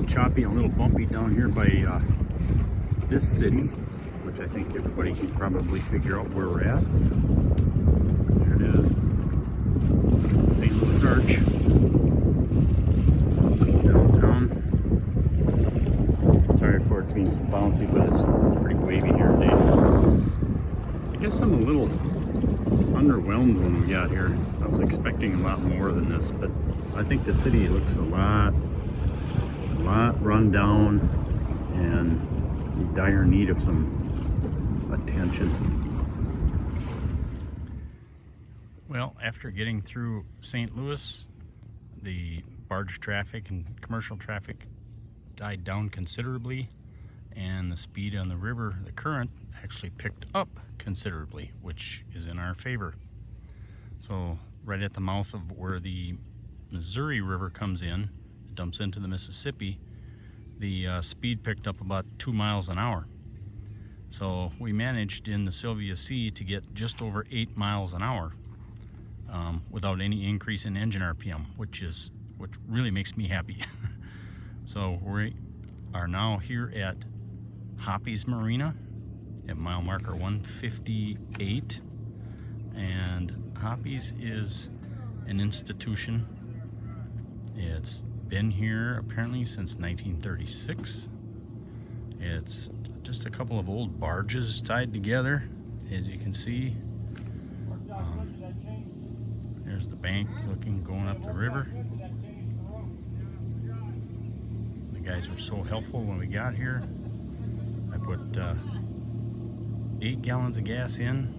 choppy and a little bumpy down here by this city, which I think everybody can probably figure out where we're at. There it is, St. Louis Arch, downtown. Sorry for it being so bouncy, but it's pretty wavy here today. I guess I'm a little underwhelmed when we got here. I was expecting a lot more than this, but I think the city looks a lot run down and in dire need of some attention. Well, after getting through St. Louis, the barge traffic and commercial traffic died down considerably, and the speed on the river, the current, actually picked up considerably, which is in our favor. So right at the mouth of where the Missouri River comes in, it dumps into the Mississippi, the speed picked up about 2 miles an hour. So we managed in the Sylvia Sea to get just over 8 miles an hour without any increase in engine RPM, which really makes me happy. So we are now here at Hoppy's Marina at mile marker 158, and Hoppy's is an institution. It's been here apparently since 1936. It's just a couple of old barges tied together, as you can see. There's the bank going up the river. The guys were so helpful when we got here. I put 8 gallons of gas in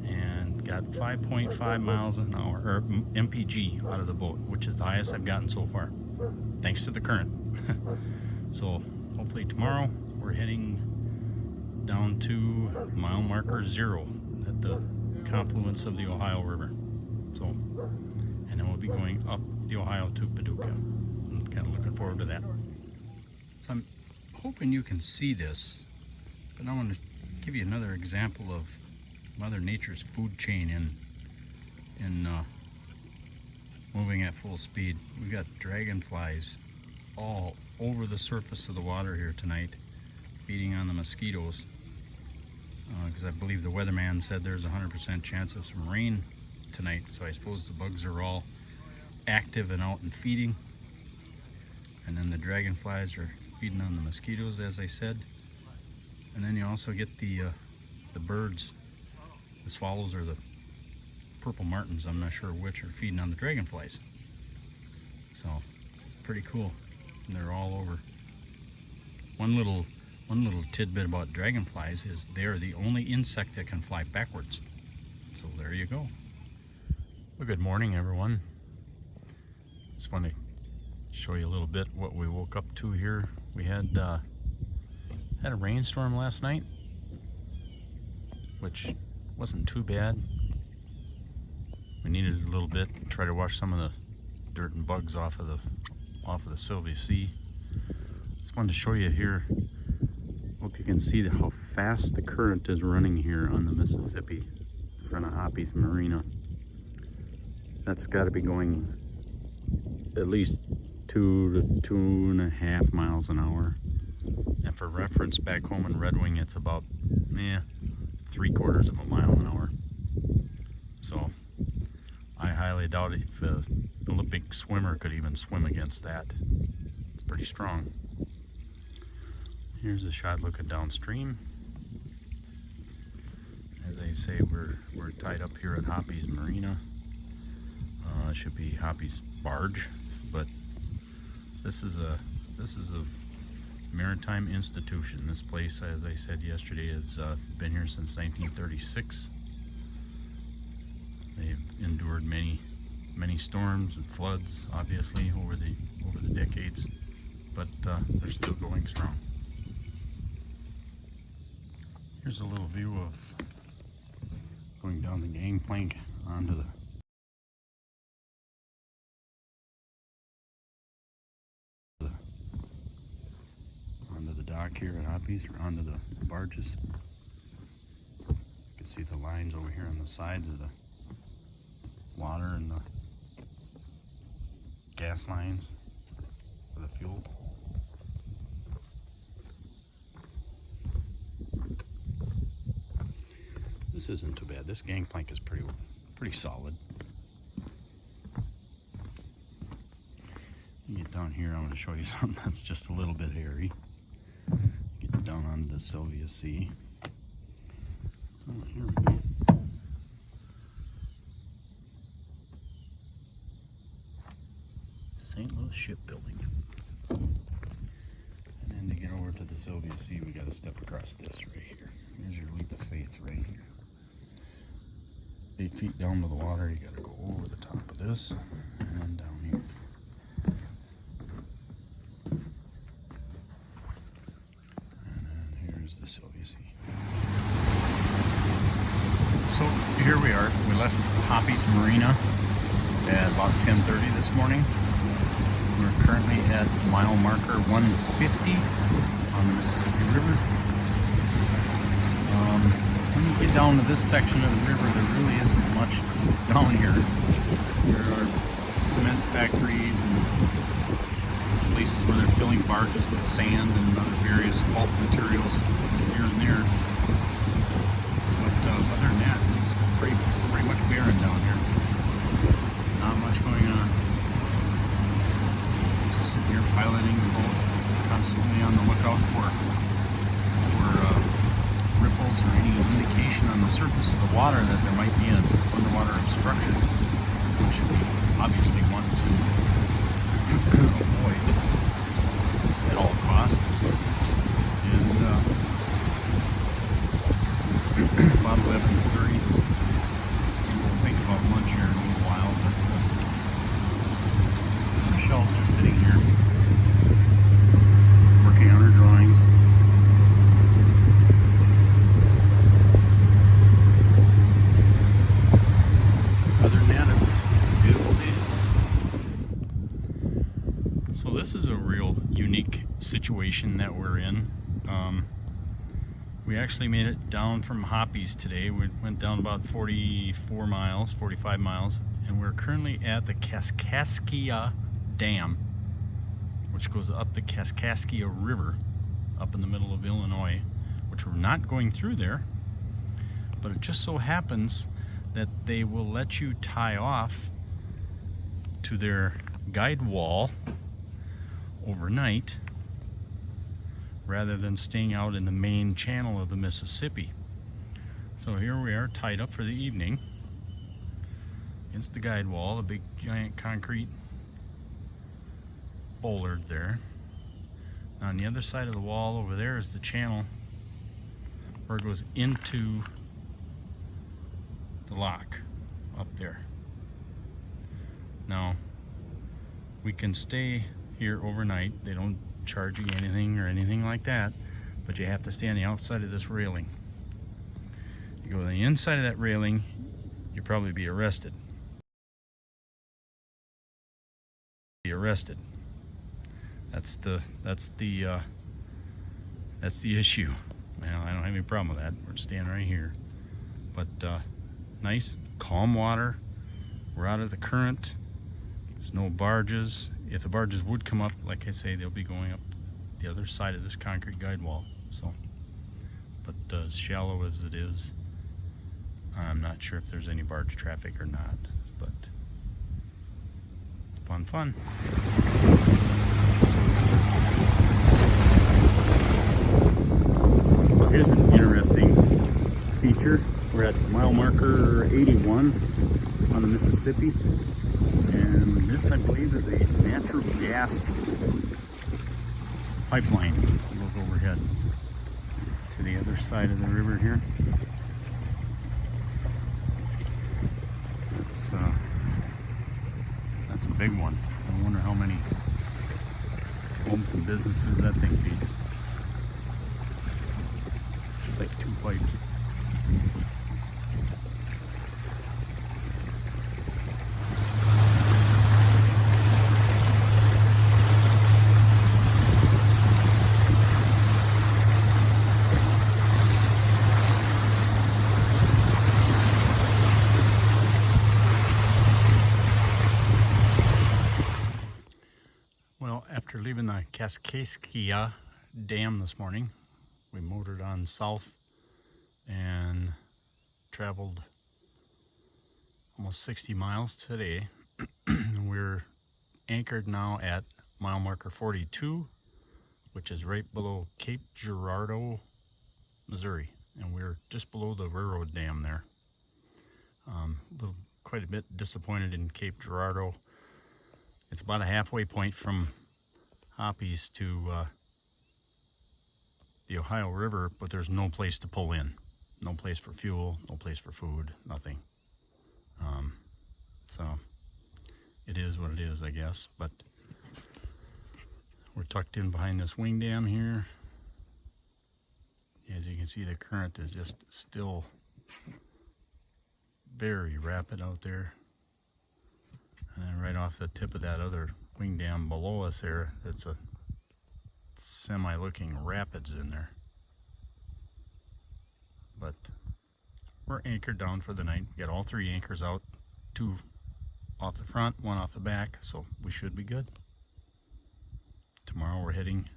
and got 5.5 miles an hour, or MPG, out of the boat, which is the highest I've gotten so far, thanks to the current. So hopefully tomorrow we're heading down to mile marker 0 at the confluence of the Ohio River. So, and then we'll be going up the Ohio to Paducah. I'm kind of looking forward to that. So I'm hoping you can see this, but I want to give you another example of Mother Nature's food chain in moving at full speed. We've got dragonflies all over the surface of the water here tonight, feeding on the mosquitoes, because I believe the weatherman said there's a 100% chance of some rain tonight, so I suppose the bugs are all active and out and feeding, and then the dragonflies are feeding on the mosquitoes, as I said. And then you also get the birds, the swallows or the purple martins, I'm not sure which, are feeding on the dragonflies. So pretty cool, and they're all over. One little tidbit about dragonflies is they're the only insect that can fly backwards. So there you go. Well, good morning, everyone. Just want to show you a little bit what we woke up to here. We had a rainstorm last night, which wasn't too bad. We needed a little bit to try to wash some of the dirt and bugs off of the Sylvia Sea. Just wanted to show you here. Hope you can see how fast the current is running here on the Mississippi in front of Hoppy's Marina. That's got to be going at least 2 to 2.5 miles an hour. And for reference, back home in Red Wing, it's about 3/4 of a mile an hour. So I highly doubt if a big swimmer could even swim against that. It's pretty strong. Here's a shot looking downstream. As I say, we're tied up here at Hoppy's Marina. It should be Hoppy's barge, but this is a maritime institution. This place, as I said yesterday, has been here since 1936. They've endured many storms and floods, obviously, over the decades, but they're still going strong. Here's a little view of going down the gangplank onto the dock here at Hoppy's, or onto the barges. You can see the lines over here on the sides of the water and the gas lines for the fuel. This isn't too bad. This gangplank is pretty solid. You get down here, I'm going to show you something that's just a little bit hairy. Get down onto the Sylvia Sea. Oh, here we go. St. Louis Shipbuilding. And then to get over to the Sylvia Sea, we got to step across this right here. There's your leap of faith right here. 8 feet down to the water, you got to go over the top of this and down here. And then here's the Sylvia Sea. So here we are. We left Hoppy's Marina at about 10:30 this morning. We're currently at mile marker 150 on the Mississippi River. When you get down to this section of the river, there really isn't much down here. There are cement factories and places where they're filling barges with sand and other various bulk materials here and there. But other than that, it's pretty much barren down here. Not much going on. Just sitting here piloting the boat, constantly on the lookout for ripples or any indication on the surface of the water that there might be an underwater obstruction, which we obviously want to avoid at all costs. And about 11:30, we'll think about lunch here in a little while, but Michelle's just sitting here working on her drawings. This is a real unique situation that we're in. We actually made it down from Hoppy's today. We went down about 45 miles, and we're currently at the Kaskaskia Dam, which goes up the Kaskaskia River up in the middle of Illinois, which we're not going through there, but it just so happens that they will let you tie off to their guide wall overnight rather than staying out in the main channel of the Mississippi. So here we are tied up for the evening against the guide wall, a big giant concrete bollard there. Now on the other side of the wall over there is the channel where it goes into the lock up there. Now we can stay here overnight. They don't charge you anything or anything like that, but you have to stay on the outside of this railing. You go to the inside of that railing, you'll probably be arrested. That's the issue. Well, I don't have any problem with that. We're staying right here. But nice, calm water. We're out of the current. There's no barges. If the barges would come up, like I say, they'll be going up the other side of this concrete guide wall. So, but as shallow as it is, I'm not sure if there's any barge traffic or not. But fun. Well, here's an interesting feature. We're at mile marker 81 on the Mississippi. And this, I believe, is a natural gas pipeline that goes overhead to the other side of the river here. That's a big one. I wonder how many homes and businesses that thing feeds. It's like 2 pipes. After leaving the Kaskaskia Dam this morning, we motored on south and traveled almost 60 miles today. We're anchored now at mile marker 42, which is right below Cape Girardeau, Missouri, and we're just below the railroad dam there. Quite a bit disappointed in Cape Girardeau. It's about a halfway point from Hoppies to the Ohio River, but there's no place to pull in. No place for fuel, no place for food, nothing. So it is what it is, I guess. But we're tucked in behind this wing dam here. As you can see, the current is just still very rapid out there. And then right off the tip of that other wing dam below us there, that's a semi-looking rapids in there. But we're anchored down for the night. We got all 3 anchors out, 2 off the front, 1 off the back, so we should be good. Tomorrow we're heading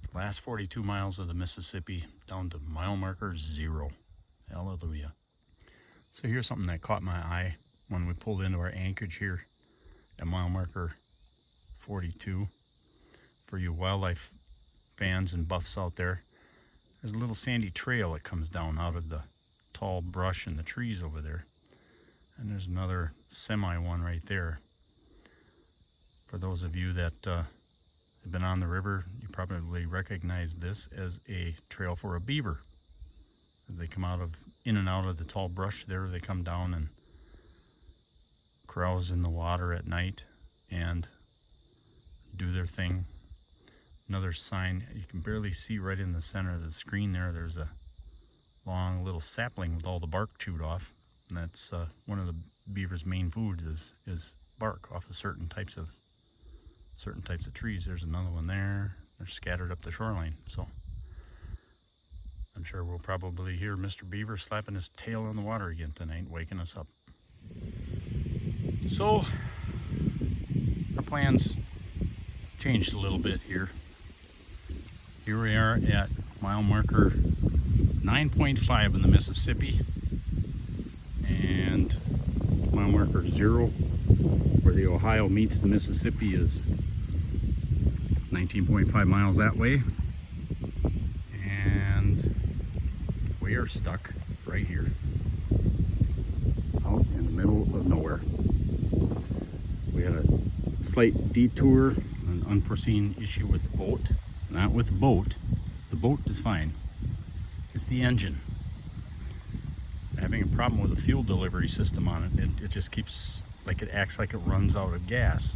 the last 42 miles of the Mississippi down to mile marker 0. Hallelujah. So here's something that caught my eye when we pulled into our anchorage here at mile marker 42. For you wildlife fans and buffs out there, there's a little sandy trail that comes down out of the tall brush and the trees over there. And there's another semi one right there. For those of you that have been on the river, you probably recognize this as a trail for a beaver. As they come in and out of the tall brush there, they come down and carouse in the water at night and do their thing. Another sign you can barely see right in the center of the screen there. There's a long little sapling with all the bark chewed off, and that's one of the beaver's main foods is bark off of certain types of trees. There's another one there. They're scattered up the shoreline, so I'm sure we'll probably hear Mr. Beaver slapping his tail in the water again tonight, waking us up. So our plans changed a little bit here. Here we are at mile marker 9.5 in the Mississippi, and mile marker 0, where the Ohio meets the Mississippi, is 19.5 miles that way. And we are stuck right here out in the middle of nowhere. We had a slight detour, an unforeseen issue with the boat. Not with the boat. The boat is fine. It's the engine. Having a problem with the fuel delivery system on it. It just keeps, like, it acts like it runs out of gas.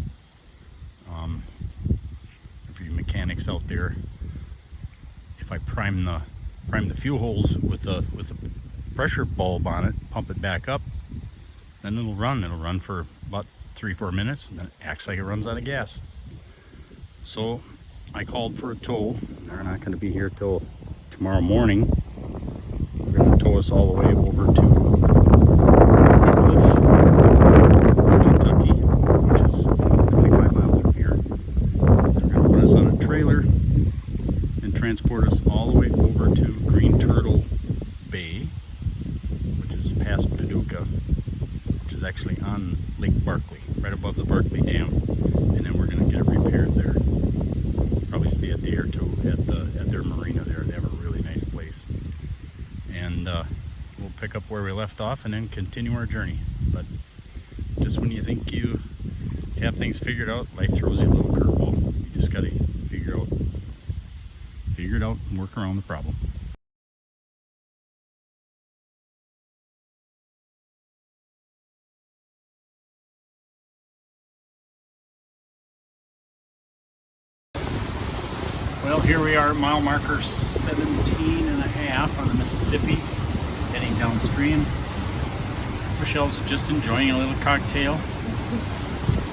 For you mechanics out there, if I prime the fuel holes with the pressure bulb on it, pump it back up, then it'll run for about 3-4 minutes, and then it acts like it runs out of gas. So I called for a tow. They're not going to be here till tomorrow morning. They're going to tow us all the way over to Kentucky, which is 25 miles from here. They're going to put us on a trailer and transport us all the way over to Green Turtle Bay, which is past Paducah, which is actually on Lake Barkley, right above the Barkley Dam. And then we're going to get it repaired there. Probably stay a day or 2 at their marina there. They have a really nice place. And we'll pick up where we left off and then continue our journey. But just when you think you have things figured out, life throws you a little curveball. You just got to figure it out and work around the problem. Well, here we are at mile marker 17.5 on the Mississippi, heading downstream. Michelle's just enjoying a little cocktail,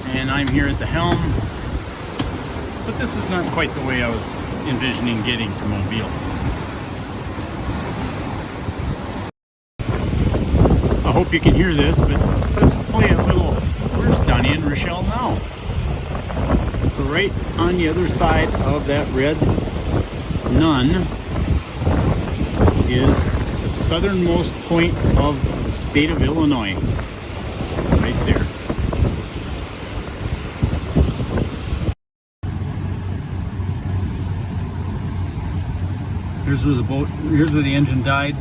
and I'm here at the helm. But this is not quite the way I was envisioning getting to Mobile. I hope you can hear this, but let's play a little, where's Donnie and Rochelle now? So right on the other side of that red nun is the southernmost point of the state of Illinois. Right there. Here's where the boat, here's where the engine died.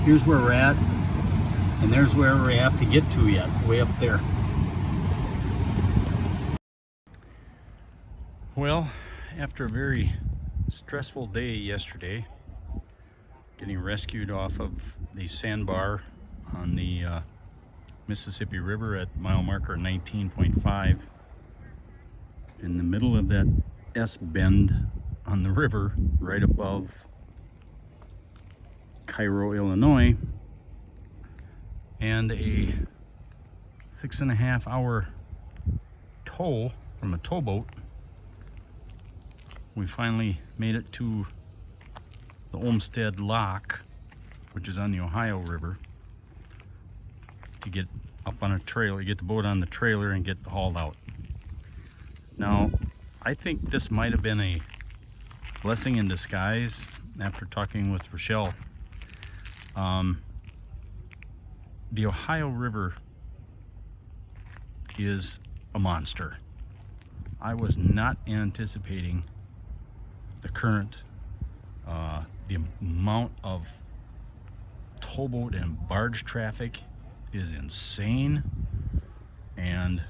Here's where we're at. And there's where we have to get to yet, way up there. Well, after a very stressful day yesterday, getting rescued off of the sandbar on the Mississippi River at mile marker 19.5, in the middle of that S bend on the river right above Cairo, Illinois, and a 6.5 hour tow from a towboat. We finally made it to the Olmsted Lock, which is on the Ohio River, to get up on a trailer, get the boat on the trailer and get hauled out. Now, I think this might have been a blessing in disguise after talking with Rochelle. The Ohio River is a monster. I was not anticipating the current, the amount of towboat and barge traffic is insane. And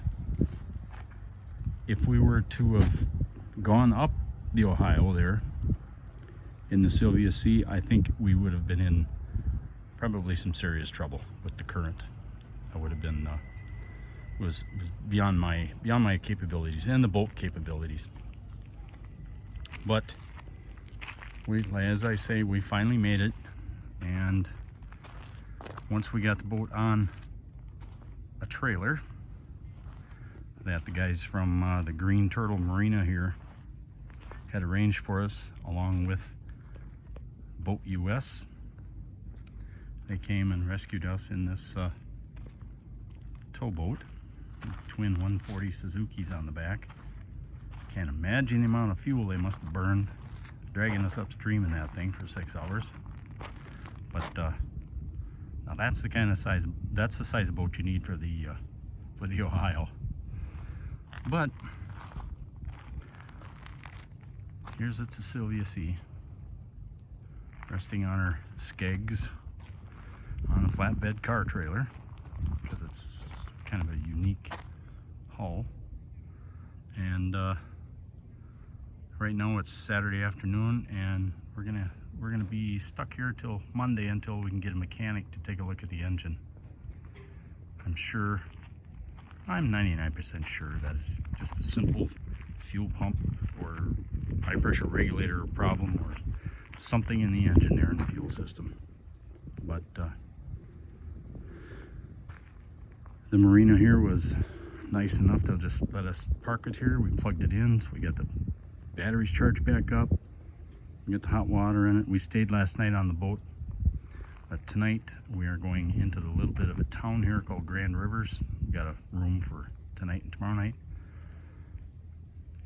if we were to have gone up the Ohio there in the Sylvia Sea, I think we would have been in probably some serious trouble with the current. I would have been was beyond my capabilities and the boat capabilities. But we, as I say, we finally made it, and once we got the boat on a trailer that the guys from the Green Turtle Marina here had arranged for us, along with Boat US. They came and rescued us in this towboat, twin 140 Suzuki's on the back. Can't imagine the amount of fuel they must have burned dragging us upstream in that thing for 6 hours. But now that's the kind of size, that's the size of boat you need for the Ohio. But here's the Sylvia Sea, resting on her skegs on a flatbed car trailer, because it's kind of a unique hull. And right now it's Saturday afternoon, and we're gonna be stuck here till Monday until we can get a mechanic to take a look at the engine. I'm 99% sure that it's just a simple fuel pump or high pressure regulator problem, or something in the engine there in the fuel system. But the marina here was nice enough to just let us park it here. We plugged it in, so we got the batteries charged back up. We got the hot water in it. We stayed last night on the boat. But tonight we are going into the little bit of a town here called Grand Rivers. We got a room for tonight and tomorrow night.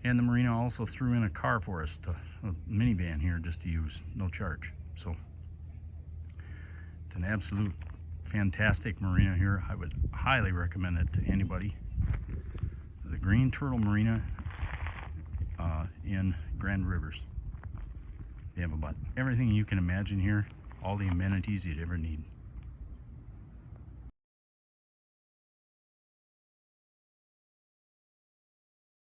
And the marina also threw in a car for us, a minivan here just to use, no charge. So it's an absolute fantastic marina here. I would highly recommend it to anybody. The Green Turtle Marina in Grand Rivers. They have about everything you can imagine here, all the amenities you'd ever need.